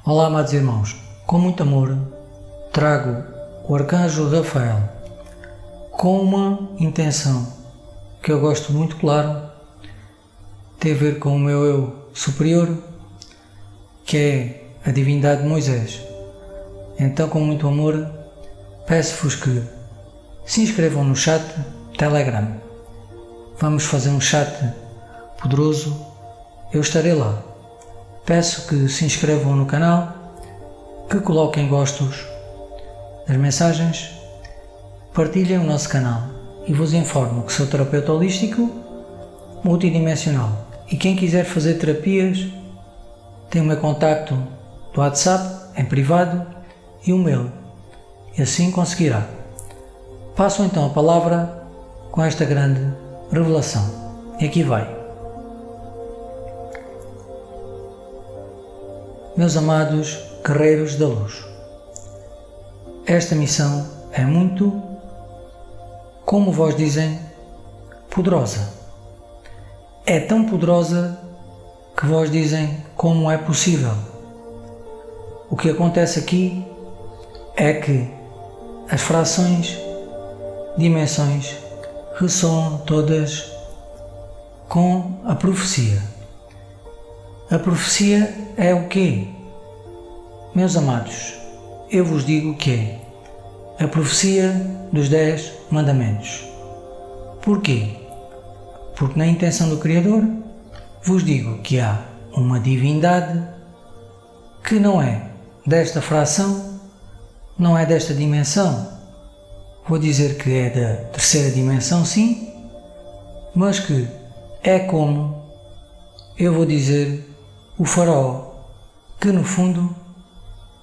Olá, amados irmãos, com muito amor trago o Arcanjo Rafael com uma intenção que eu gosto muito, claro, tem a ver com o meu eu superior, que é a divindade de Moisés. Então, com muito amor, peço-vos que se inscrevam no chat Telegram. Vamos fazer um chat poderoso, eu estarei lá. Peço que se inscrevam no canal, que coloquem gostos das mensagens, partilhem o nosso canal e vos informo que sou terapeuta holístico multidimensional e quem quiser fazer terapias tem o meu contacto do WhatsApp em privado e o mail e assim conseguirá. Passo então a palavra com esta grande revelação e aqui vai. Meus amados guerreiros da luz, esta missão é muito, como vós dizem, poderosa. É tão poderosa que vós dizem como é possível. O que acontece aqui é que as frações, dimensões, ressoam todas com a profecia. A profecia é o quê? Meus amados, eu vos digo que é a profecia dos 10 mandamentos. Porquê? Porque na intenção do Criador vos digo que há uma divindade que não é desta fração, não é desta dimensão. Vou dizer que é da terceira dimensão, sim, mas que é como, eu vou dizer, o faraó, que no fundo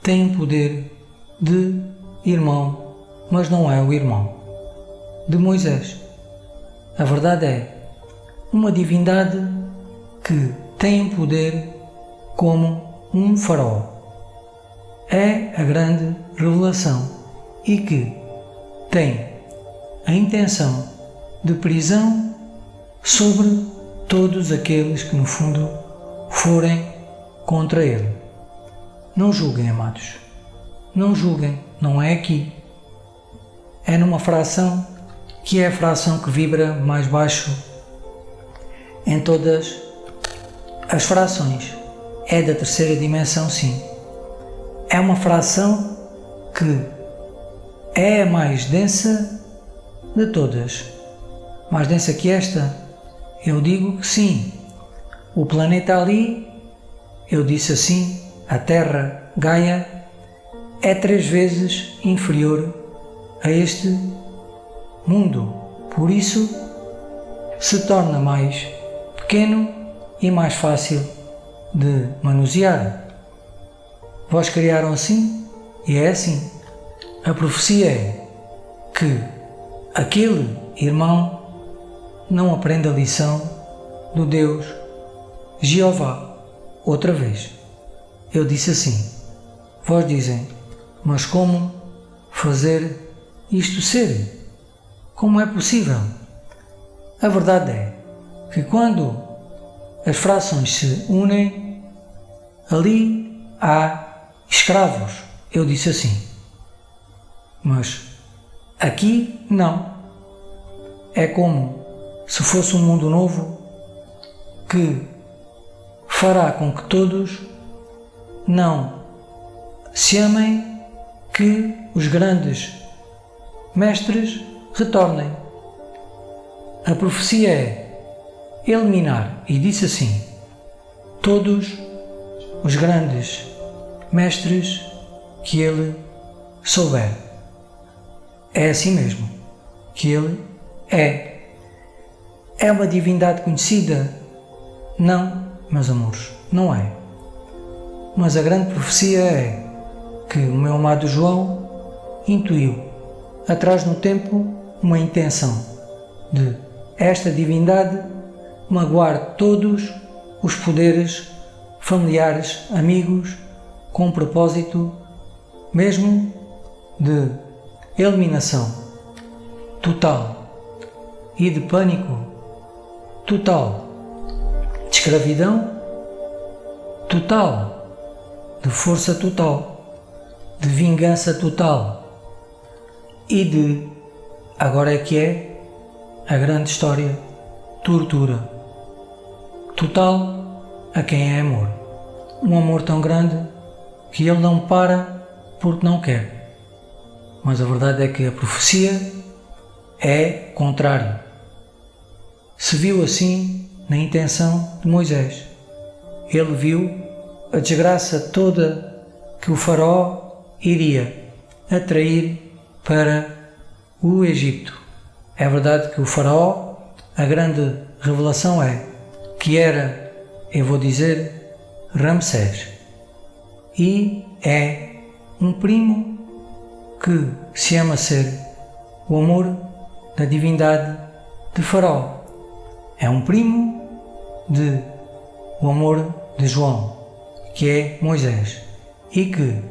tem um poder de irmão, mas não é o irmão de Moisés. A verdade é uma divindade que tem um poder como um faraó. É a grande revelação e que tem a intenção de prisão sobre todos aqueles que no fundo forem contra ele. Não julguem, amados. Não julguem, não é aqui. É numa fração que é a fração que vibra mais baixo em todas as frações. É da terceira dimensão, sim. É uma fração que é a mais densa de todas. Mais densa que esta? Eu digo que sim. O planeta ali, eu disse assim, a Terra, Gaia, é 3 vezes inferior a este mundo. Por isso, se torna mais pequeno e mais fácil de manusear. Vós criaram assim e é assim. A profecia é que aquele irmão não aprende a lição do Deus Jeová. Outra vez, eu disse assim, vós dizem, mas como fazer isto ser? Como é possível? A verdade é que quando as frações se unem, ali há escravos. Eu disse assim, mas aqui não. É como se fosse um mundo novo que fará com que todos não se amem, que os grandes mestres retornem. A profecia é eliminar, e disse assim, todos os grandes mestres que ele souber. É assim mesmo que ele é. É uma divindade conhecida? Não, meus amores, não é. Mas a grande profecia é que o meu amado João intuiu, atrás no tempo, uma intenção de esta divindade magoar todos os poderes familiares, amigos, com propósito mesmo de eliminação total e de pânico total, de escravidão total, de força total, de vingança total e de, agora é que é a grande história, tortura total a quem é amor. Um amor tão grande que ele não para porque não quer. Mas a verdade é que a profecia é contrário. Se viu assim na intenção de Moisés. Ele viu a desgraça toda que o faraó iria atrair para o Egito. É verdade que o faraó, a grande revelação é que era, eu vou dizer, Ramsés. E é um primo que se ama ser o amor da divindade de faraó. É um primo de o amor de João, que é Moisés, e que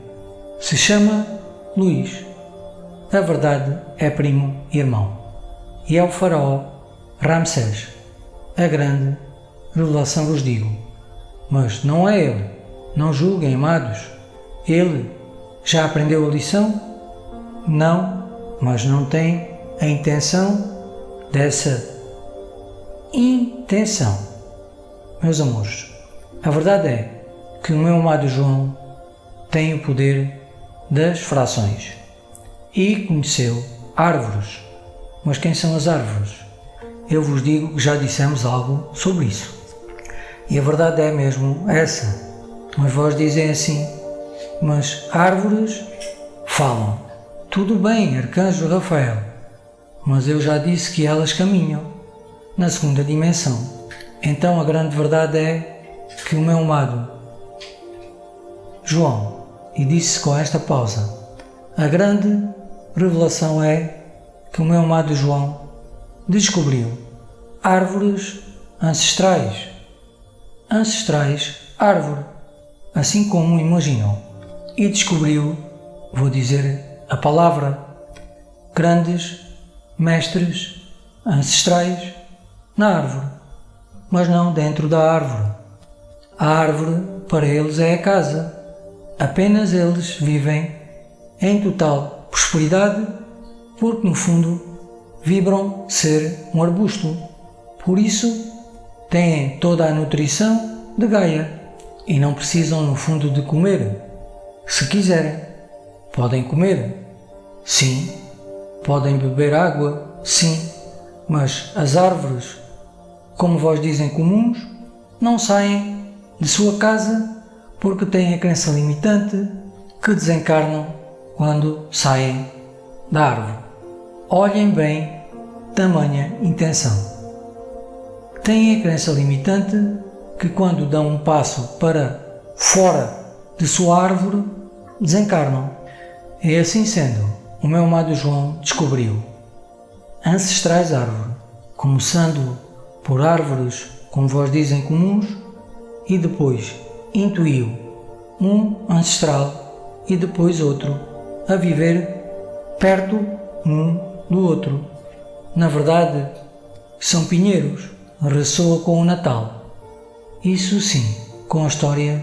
se chama Luís. Na verdade é primo e irmão. E é o faraó Ramsés. A grande revelação vos digo. Mas não é ele. Não julguem, amados. Ele já aprendeu a lição? Não, mas não tem a intenção dessa intenção. Meus amores, a verdade é que o meu amado João tem o poder das frações e conheceu árvores. Mas quem são as árvores? Eu vos digo que já dissemos algo sobre isso. E a verdade é mesmo essa. Mas vós dizem assim, mas árvores falam. Tudo bem, Arcanjo Rafael, mas eu já disse que elas caminham na segunda dimensão. Então a grande verdade é que o meu amado João, e disse com esta pausa, a grande revelação é que o meu amado João descobriu árvores ancestrais, árvore, assim como imaginou, e descobriu, vou dizer a palavra, grandes mestres ancestrais na árvore, mas não dentro da árvore. A árvore para eles é a casa, apenas eles vivem em total prosperidade porque no fundo vibram ser um arbusto, por isso têm toda a nutrição de Gaia e não precisam no fundo de comer. Se quiserem, podem comer, sim, podem beber água, sim, mas as árvores, como vós dizem comuns, não saem de sua casa porque têm a crença limitante que desencarnam quando saem da árvore. Olhem bem tamanha intenção. Têm a crença limitante que quando dão um passo para fora de sua árvore, desencarnam. E assim sendo, o meu amado João descobriu ancestrais árvore, começando por árvores, como vós dizem, comuns, e depois intuiu um ancestral e depois outro, a viver perto um do outro. Na verdade, são pinheiros, ressoa com o Natal. Isso sim, com a história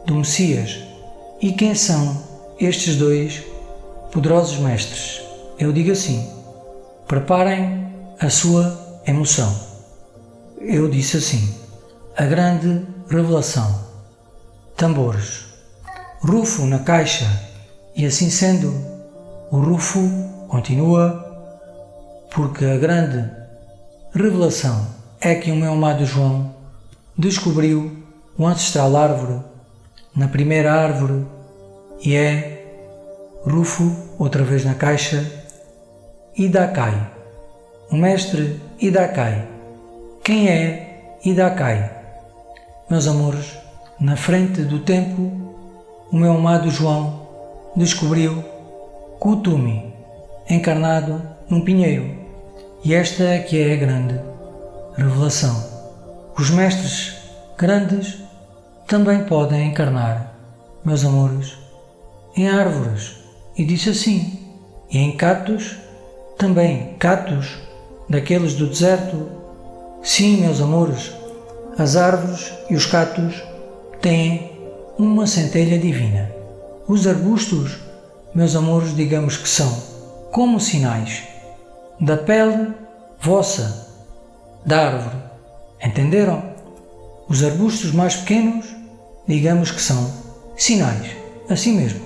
do Messias. E quem são estes dois poderosos mestres? Eu digo assim, preparem a sua emoção. Eu disse assim, a grande revelação. Tambores. Rufo na caixa. E assim sendo, o rufo continua, porque a grande revelação é que o meu amado João descobriu o ancestral árvore na primeira árvore e é Rufo, outra vez na caixa, Idakai. O mestre Idakai. Quem é Idakai? Meus amores, na frente do tempo, o meu amado João descobriu Kutumi, encarnado num pinheiro. E esta é que é a grande revelação. Os mestres grandes também podem encarnar, meus amores, em árvores. E disse assim, e em catos, também catos daqueles do deserto. Sim, meus amores, as árvores e os catos têm uma centelha divina. Os arbustos, meus amores, digamos que são como sinais da pele vossa, da árvore. Entenderam? Os arbustos mais pequenos, digamos que são sinais, assim mesmo.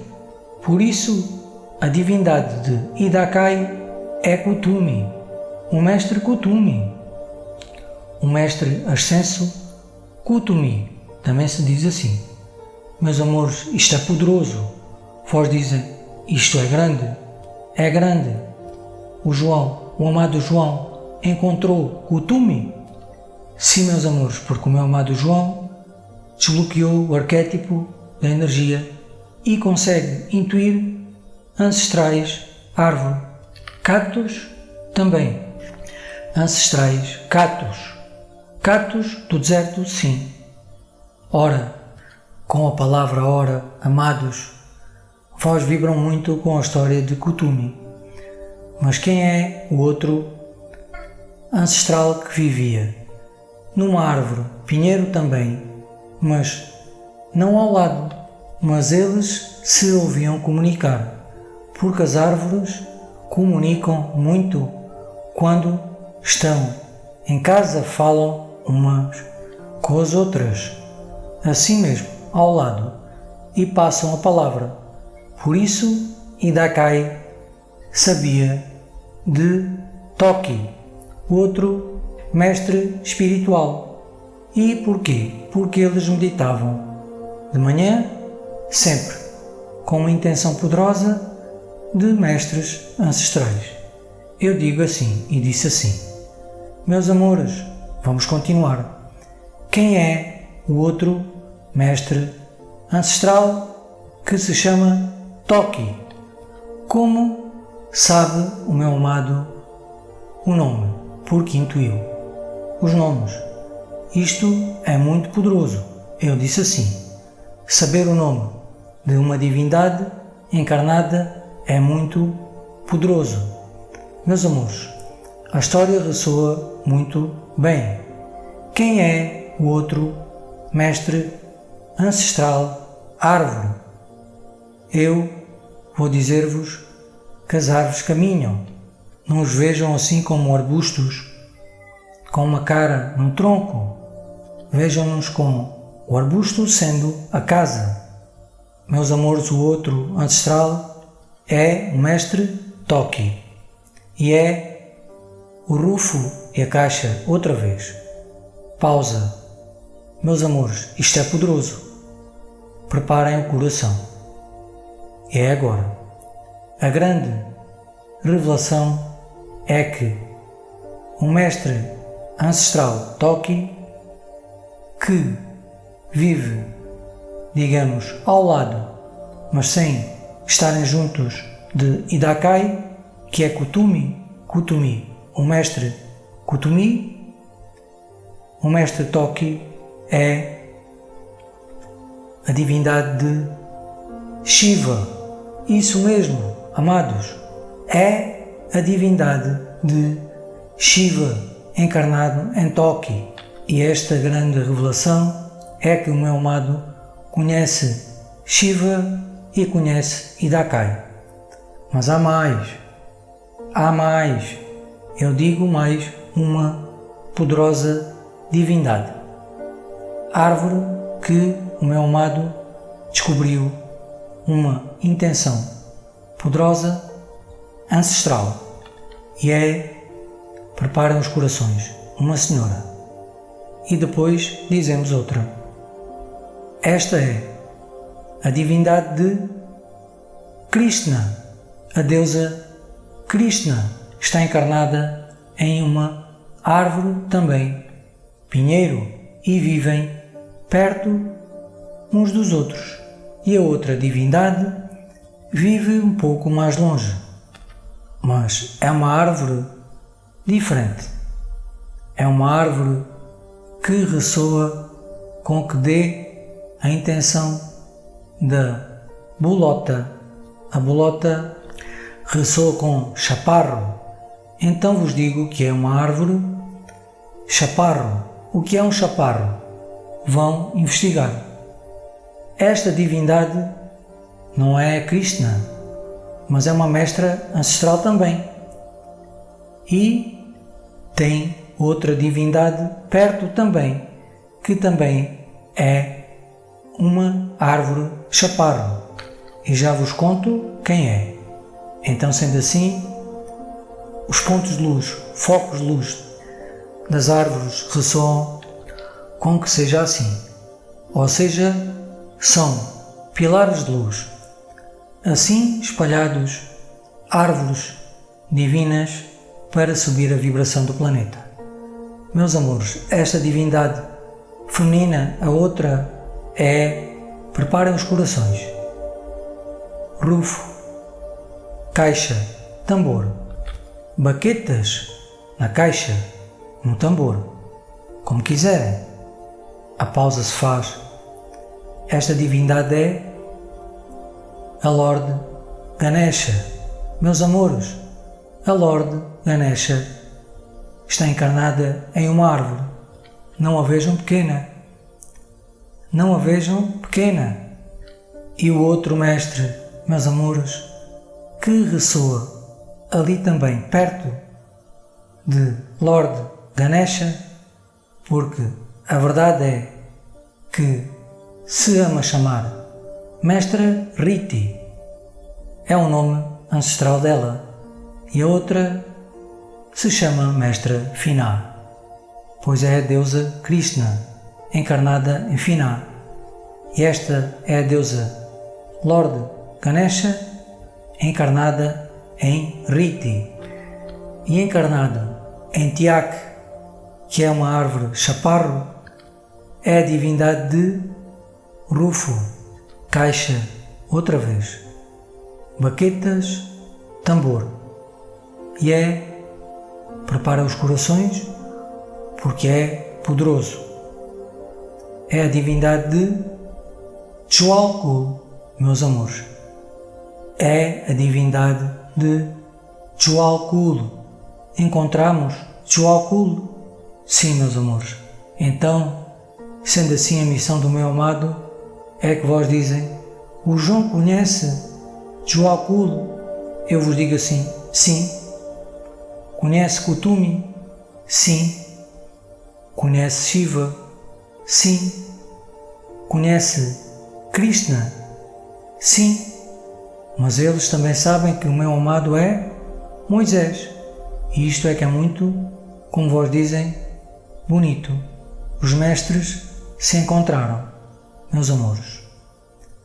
Por isso, a divindade de Idakai é Kutumi, o mestre Kutumi. O mestre ascenso Kutumi, também se diz assim. Meus amores, isto é poderoso. Vós dizem, isto é grande. É grande. O João, o amado João, encontrou Kutumi. Sim, meus amores, porque o meu amado João desbloqueou o arquétipo da energia e consegue intuir ancestrais, árvore, cactos também, ancestrais, cactos do deserto, sim. Ora, com a palavra ora, amados, vós vibram muito com a história de Kutumi. Mas quem é o outro ancestral que vivia? Numa árvore, pinheiro também, mas não ao lado, mas eles se ouviam comunicar, porque as árvores comunicam muito quando estão em casa, falam umas com as outras, assim mesmo, ao lado, e passam a palavra. Por isso, Idakai sabia de Toki, outro mestre espiritual. E porquê? Porque eles meditavam de manhã, sempre, com uma intenção poderosa de mestres ancestrais. Eu digo assim e disse assim: meus amores, vamos continuar. Quem é o outro mestre ancestral que se chama Toki? Como sabe o meu amado o nome? Porque intuiu os nomes. Isto é muito poderoso. Eu disse assim: saber o nome de uma divindade encarnada é muito poderoso. Meus amores, a história ressoa muito bem. Quem é o outro mestre ancestral árvore? Eu vou dizer-vos que as árvores caminham. Não os vejam assim como arbustos, com uma cara no tronco. Vejam-nos com o arbusto sendo a casa. Meus amores, o outro ancestral é o mestre Toki e é o rufo e a caixa outra vez. Pausa. Meus amores, isto é poderoso. Preparem o coração. É agora. A grande revelação é que o mestre ancestral Toki, que vive, digamos, ao lado, mas sem estarem juntos, de Idakai, que é Kutumi, o mestre Kutumi, o mestre Toki é a divindade de Shiva. Isso mesmo, amados, é a divindade de Shiva encarnado em Toki. E esta grande revelação é que o meu amado conhece Shiva e conhece Idakai. Mas há mais, eu digo mais, uma poderosa divindade. Árvore que o meu amado descobriu uma intenção poderosa, ancestral, e é, preparem os corações, uma senhora. E depois dizemos outra. Esta é a divindade de Krishna. A deusa Krishna está encarnada em uma árvore também, pinheiro, e vivem perto uns dos outros. E a outra divindade vive um pouco mais longe, mas é uma árvore diferente. É uma árvore que ressoa com que dê a intenção da bolota. A bolota ressoa com chaparro. Então vos digo que é uma árvore chaparro. O que é um chaparro? Vão investigar. Esta divindade não é Krishna, mas é uma mestra ancestral também. E tem outra divindade perto também, que também é uma árvore chaparro. E já vos conto quem é. Então, sendo assim, os pontos de luz, focos de luz das árvores ressoam com que seja assim. Ou seja, são pilares de luz. Assim espalhados, árvores divinas para subir a vibração do planeta. Meus amores, esta divindade feminina, a outra é preparem os corações. Rufo, caixa, tambor. Baquetas na caixa, no tambor. Como quiserem. A pausa se faz. Esta divindade é a Lorde Ganesha. Meus amores, a Lorde Ganesha está encarnada em uma árvore. Não a vejam pequena. Não a vejam pequena. E o outro mestre, meus amores, que ressoa ali também perto de Lorde Ganesha, porque a verdade é que se ama chamar Mestra Riti, é o nome ancestral dela, e a outra se chama Mestra Finá, pois é a deusa Krishna, encarnada em Finá, e esta é a deusa Lorde Ganesha, encarnada em Riti, e encarnado em Tiak, que é uma árvore chaparro, é a divindade de Rufo, caixa, outra vez, baquetas, tambor, e é prepara os corações porque é poderoso. É a divindade de Tchualku, meus amores. É a divindade de Tchualkul. Encontramos Tchualkul? Sim, meus amores. Então, sendo assim a missão do meu amado, é que vós dizem, o João conhece Tchualkul? Eu vos digo assim, sim. Conhece Kutumi? Sim. Conhece Shiva? Sim. Conhece Krishna? Sim. Mas eles também sabem que o meu amado é Moisés. E isto é que é muito, como vós dizem, bonito. Os mestres se encontraram, meus amores.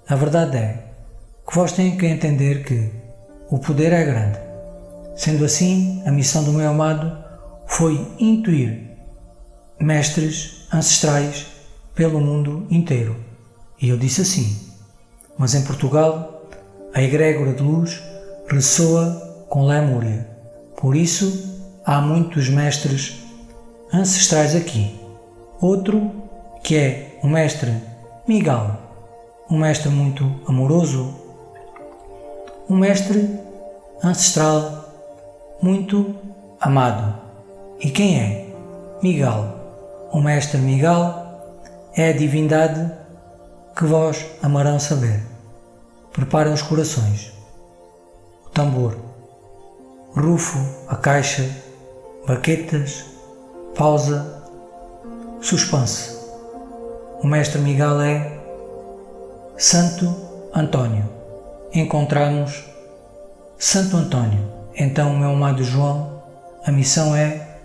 A verdade é que vós têm que entender que o poder é grande. Sendo assim, a missão do meu amado foi intuir mestres ancestrais pelo mundo inteiro. E eu disse assim, mas em Portugal a egrégora de luz ressoa com Lemúria. Por isso há muitos mestres ancestrais aqui. Outro que é o mestre Miguel, um mestre muito amoroso, um mestre ancestral muito amado. E quem é? Miguel. O mestre Miguel é a divindade que vós amarão saber. Preparem os corações. O tambor, rufo, a caixa, baquetas, pausa, suspense. O mestre Miguel é Santo António. Encontramos Santo António. Então, meu amado João, a missão é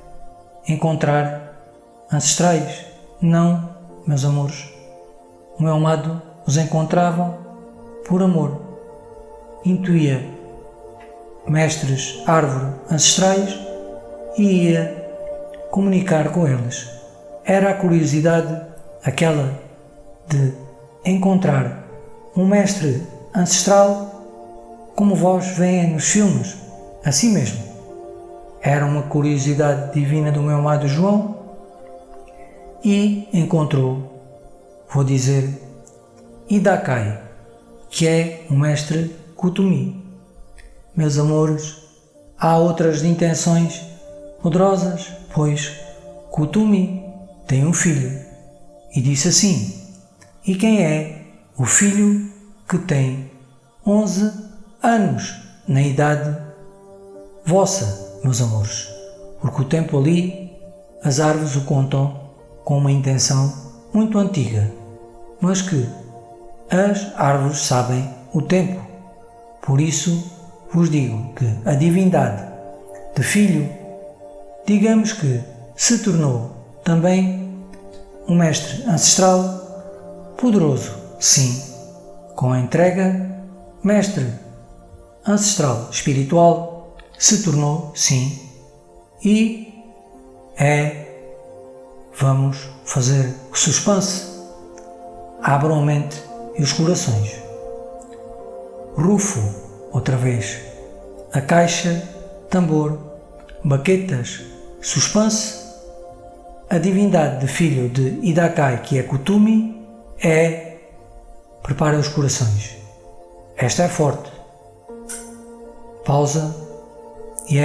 encontrar ancestrais. Não, meus amores. O meu amado os encontrava por amor. Intuía mestres árvore ancestrais e ia comunicar com eles. Era a curiosidade aquela de encontrar um mestre ancestral como vós veem nos filmes, assim mesmo. Era uma curiosidade divina do meu amado João e encontrou, vou dizer, Idakai, que é o mestre Kutumi. Meus amores, há outras intenções poderosas, pois Kutumi tem um filho e disse assim, e quem é o filho que tem 11 anos na idade vossa, meus amores, porque o tempo ali, as árvores o contam com uma intenção muito antiga, mas que as árvores sabem o tempo. Por isso vos digo que a divindade de filho, digamos que se tornou também um mestre ancestral poderoso, sim, com a entrega, mestre ancestral espiritual se tornou, sim, e vamos fazer o suspense. Abram a mente e os corações. Rufo, outra vez, a caixa, tambor, baquetas, suspense. A divindade de filho de Idakai, que é Kutumi, prepara os corações. Esta é forte. Pausa e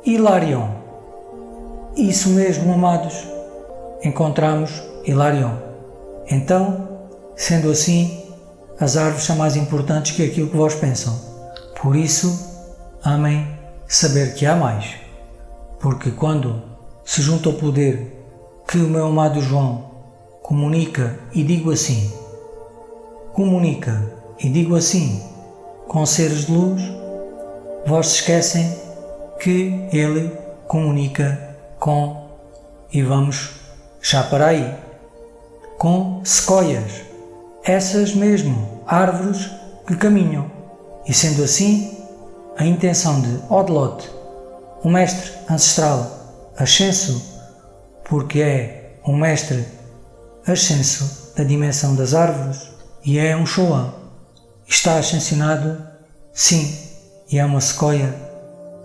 Hilarion. Isso mesmo, amados. Encontramos Hilarion. Então, sendo assim, as árvores são mais importantes que aquilo que vós pensam. Por isso, amem saber que há mais. Porque quando se junta ao poder que o meu amado João comunica e digo assim, com seres de luz, vós se esquecem que ele comunica com, e vamos já para aí, com sequoias, essas mesmo árvores que caminham. E sendo assim, a intenção de Odlote, o mestre ancestral ascenso, porque é um mestre ascenso da dimensão das árvores e é um Shoan, está ascensionado, sim, e é uma sequoia,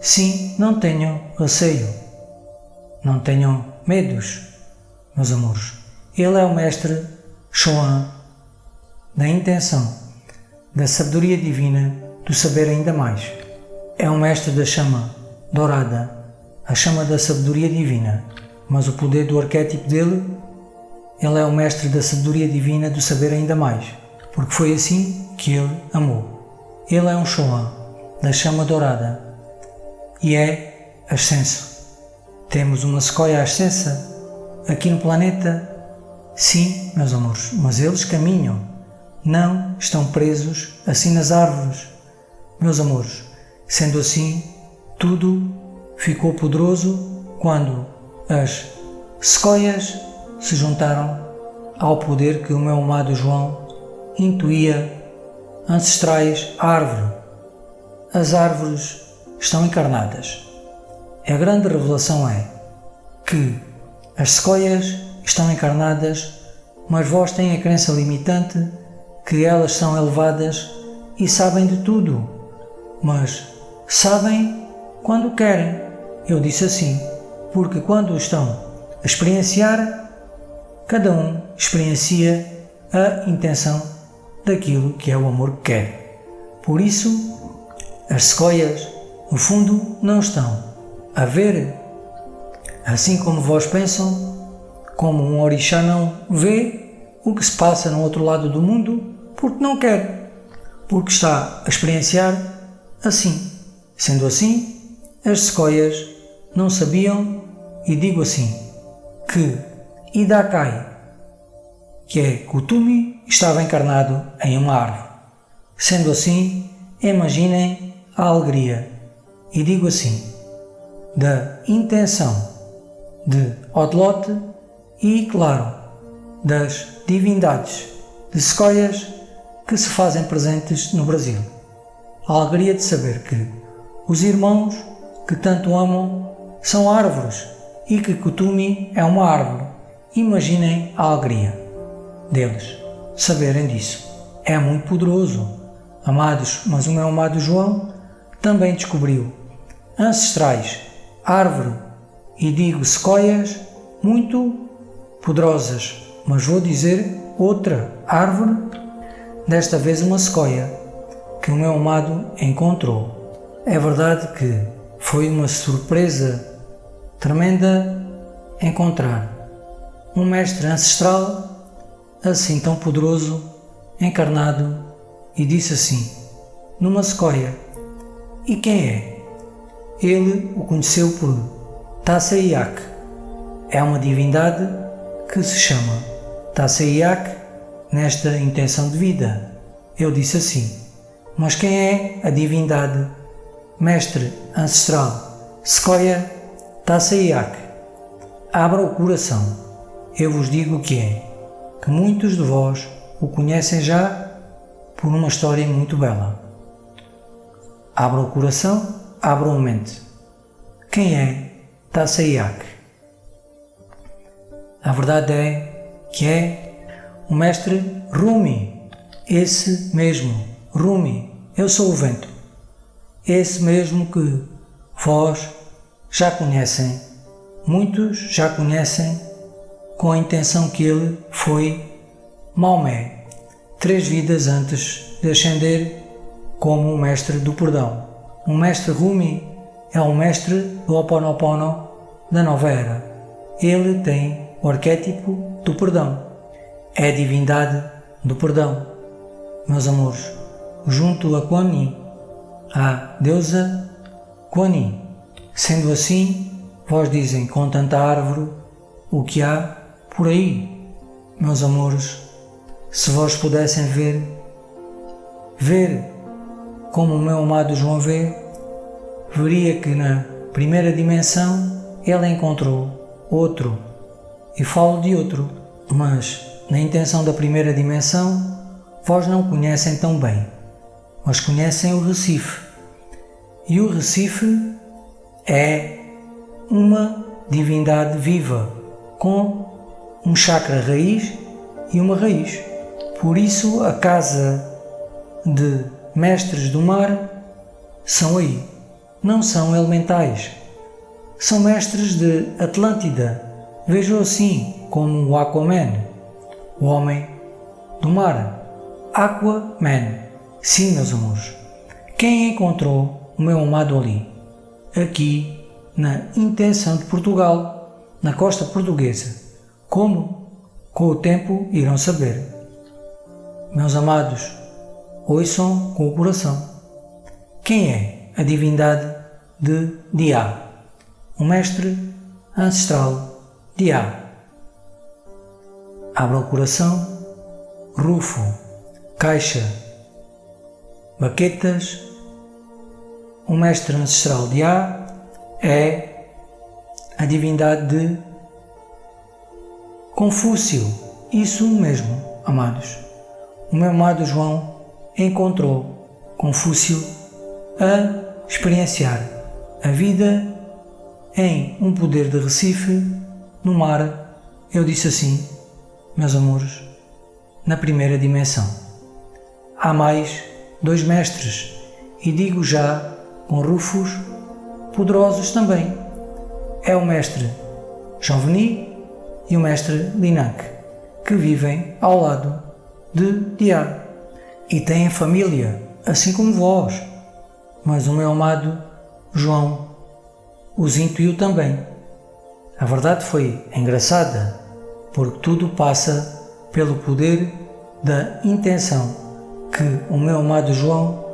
sim, não tenham receio, não tenham medos, meus amores. Ele é o mestre Shoan da intenção, da sabedoria divina, do saber ainda mais. É o mestre da chama dourada, a chama da sabedoria divina, mas o poder do arquétipo dele, ele é o mestre da sabedoria divina, do saber ainda mais, porque foi assim que ele amou. Ele é um Shoan da chama dourada e é ascenso. Temos uma sequoia ascensa aqui no planeta, sim, meus amores, mas eles caminham, não estão presos assim nas árvores, meus amores. Sendo assim, tudo ficou poderoso quando as sequoias se juntaram ao poder que o meu amado João intuía, ancestrais à árvore. As árvores estão encarnadas. A grande revelação é que as sequoias estão encarnadas, mas vós têm a crença limitante que elas são elevadas e sabem de tudo, mas sabem quando querem. Eu disse assim, porque quando estão a experienciar, cada um experiencia a intenção daquilo que é o amor que quer. Por isso, as sequoias, no fundo, não estão a ver, assim como vós pensam, como um orixá não vê o que se passa no outro lado do mundo, porque não quer, porque está a experienciar assim. Sendo assim, as sequoias não sabiam, e digo assim, que Idakai, que é Kutumi, estava encarnado em uma árvore. Sendo assim, imaginem a alegria, e digo assim, da intenção de Odlote e, claro, das divindades de sequoias que se fazem presentes no Brasil. A alegria de saber que os irmãos que tanto amam são árvores e que Kutumi é uma árvore. Imaginem a alegria deles saberem disso. É muito poderoso, amados, mas o meu amado João também descobriu ancestrais, árvore e digo sequoias muito poderosas, mas vou dizer outra árvore, desta vez uma sequoia, que o meu amado encontrou. É verdade que foi uma surpresa tremenda encontrar um mestre ancestral assim tão poderoso encarnado e disse assim, numa sequoia, e quem é? Ele o conheceu por Taseiak. É uma divindade que se chama Taseiak nesta intenção de vida. Eu disse assim, mas quem é a divindade, mestre ancestral, Sequoia Taseiak? Abra o coração, eu vos digo que é, que muitos de vós o conhecem já por uma história muito bela. Abra o coração, abra a mente. Quem é Taseiak? A verdade é que é o mestre Rumi, esse mesmo, Rumi, eu sou o vento, esse mesmo que vós já conhecem, muitos já conhecem com a intenção que ele foi Maomé, 3 vidas antes de ascender como um mestre do perdão. Um mestre Rumi é um mestre do Ho Oponopono da nova era. Ele tem o arquétipo do perdão. É a divindade do perdão. Meus amores, junto a Kuan Yin, a deusa Kuan Yin. Sendo assim, vós dizem com tanta árvore o que há por aí. Meus amores, se vós pudessem ver como o meu amado João vê, veria que na primeira dimensão ele encontrou outro, e falo de outro, mas na intenção da primeira dimensão vós não conhecem tão bem, mas conhecem o Recife, e o Recife é uma divindade viva, com um chakra raiz e uma raiz. Por isso a casa de mestres do mar são aí. Não são elementais. São mestres de Atlântida. Vejam assim como o Aquaman, o homem do mar. Aquaman. Sim, meus amores. Quem encontrou o meu amado ali? Aqui na intenção de Portugal, na costa portuguesa. Como? Com o tempo irão saber. Meus amados, ouçam com o coração. Quem é a divindade de Dia? O mestre ancestral Dia. Abra o coração, rufo, caixa, baquetas. O mestre ancestral Dia é a divindade de Confúcio. Isso mesmo, amados. O meu amado João encontrou Confúcio a experienciar a vida em um poder de Recife, no mar. Eu disse assim, meus amores, na primeira dimensão. Há mais 2 mestres, e digo já com rufos poderosos também. É o mestre Joveni e o mestre Linak, que vivem ao lado de Dia e têm família, assim como vós. Mas o meu amado João os intuiu também. A verdade foi engraçada, porque tudo passa pelo poder da intenção que o meu amado João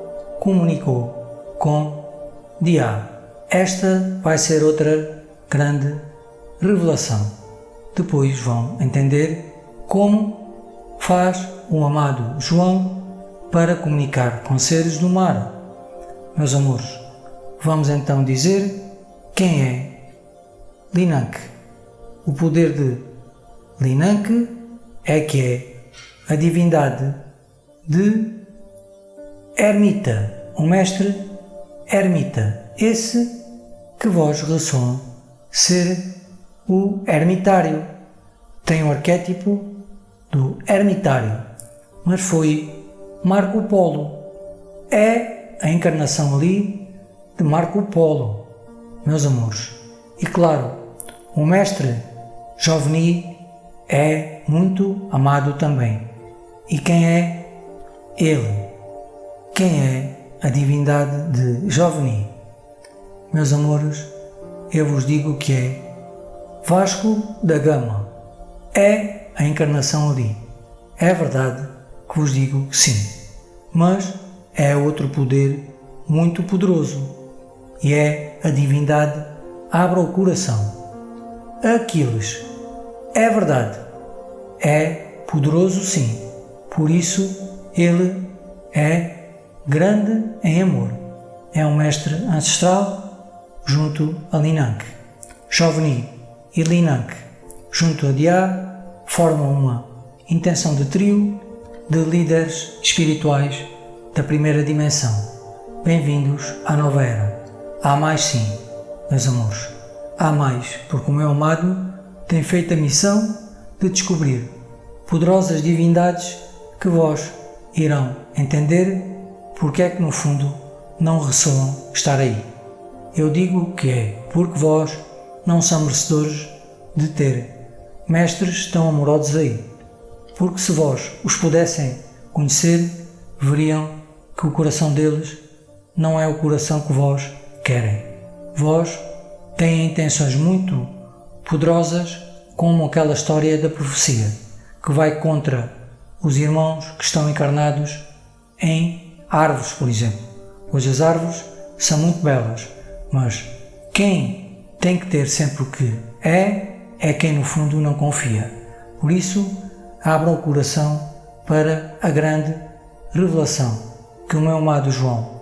comunicou com Dia. Esta vai ser outra grande revelação. Depois vão entender como faz o amado João para comunicar com seres do mar. Meus amores, vamos então dizer quem é Linak. O poder de Linak é que é a divindade de Ermita, o mestre Ermita, esse que vós ressoa ser o ermitário. Tem o arquétipo do ermitário, mas foi Marco Polo. É a encarnação ali de Marco Polo, meus amores. E claro, o mestre Joveni é muito amado também. E quem é ele? Quem é a divindade de Joveni? Meus amores, eu vos digo que é Vasco da Gama. É a encarnação ali. É verdade que vos digo sim, mas é outro poder muito poderoso e é a divindade abre o coração. Aquiles, é verdade, é poderoso sim, por isso ele é grande em amor. É um mestre ancestral junto a Linan. Jovni e Linan junto a Dia formam uma intenção de trio de líderes espirituais da primeira dimensão. Bem-vindos à nova era. Há mais sim, meus amores. Há mais, porque o meu amado tem feito a missão de descobrir poderosas divindades que vós irão entender porque é que no fundo não ressoam estar aí. Eu digo que é porque vós não são merecedores de ter mestres tão amorosos aí. Porque se vós os pudessem conhecer, veriam que o coração deles não é o coração que vós querem. Vós têm intenções muito poderosas, como aquela história da profecia, que vai contra os irmãos que estão encarnados em árvores, por exemplo. Pois as árvores são muito belas, mas quem tem que ter sempre o que é quem no fundo não confia. Por isso, abram o coração para a grande revelação que o meu amado João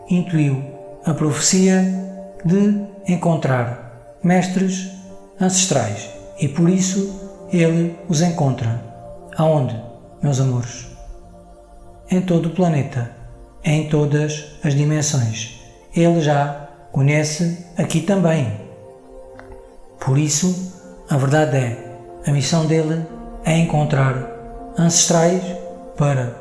intuiu a profecia de encontrar mestres ancestrais e por isso ele os encontra. Aonde, meus amores? Em todo o planeta, em todas as dimensões. Ele já conhece aqui também. Por isso, a verdade é, a missão dele é encontrar ancestrais para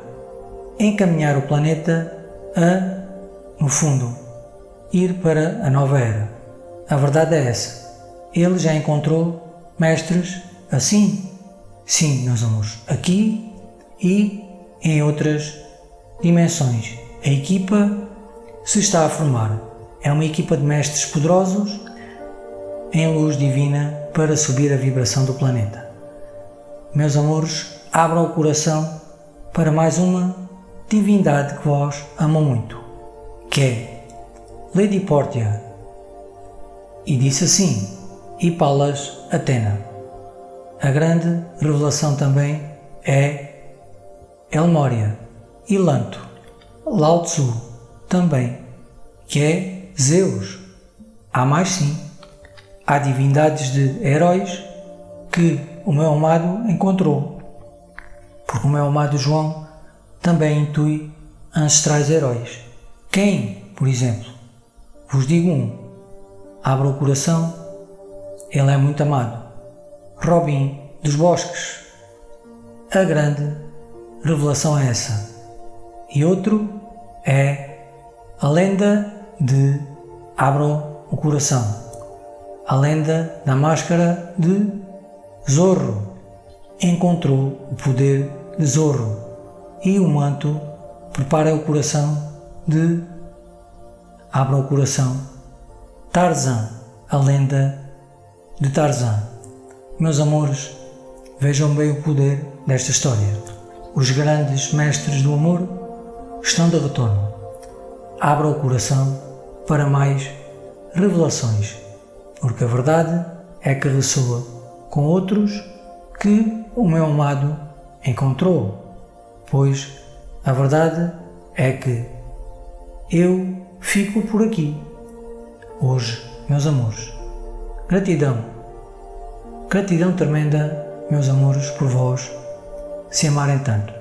encaminhar o planeta a, no fundo, ir para a nova era. A verdade é essa. Ele já encontrou mestres assim. Sim, meus amores, aqui e em outras dimensões. A equipa se está a formar. É uma equipa de mestres poderosos em luz divina para subir a vibração do planeta. Meus amores, abram o coração para mais uma divindade que vós amam muito, que é Lady Portia. E disse assim, e Palas Atena. A grande revelação também é Elmória e Lanto, Lao Tzu também, que é Zeus. Há mais sim. Há divindades de heróis que o meu amado encontrou, porque o meu amado João também intui ancestrais heróis. Quem, por exemplo? Vos digo um. Abra o coração, ele é muito amado. Robin dos Bosques. A grande revelação é essa. E outro é a lenda de Abram o Coração. A lenda da máscara de Zorro. Encontrou o poder de Zorro. E o manto prepara o coração de Abram o Coração. Tarzan. A lenda de Tarzan. Meus amores, vejam bem o poder desta história. Os grandes mestres do amor estão de retorno. Abra o coração para mais revelações, porque a verdade é que ressoa com outros que o meu amado encontrou, pois a verdade é que eu fico por aqui. Hoje, meus amores, gratidão tremenda, meus amores, por vós se amarem tanto.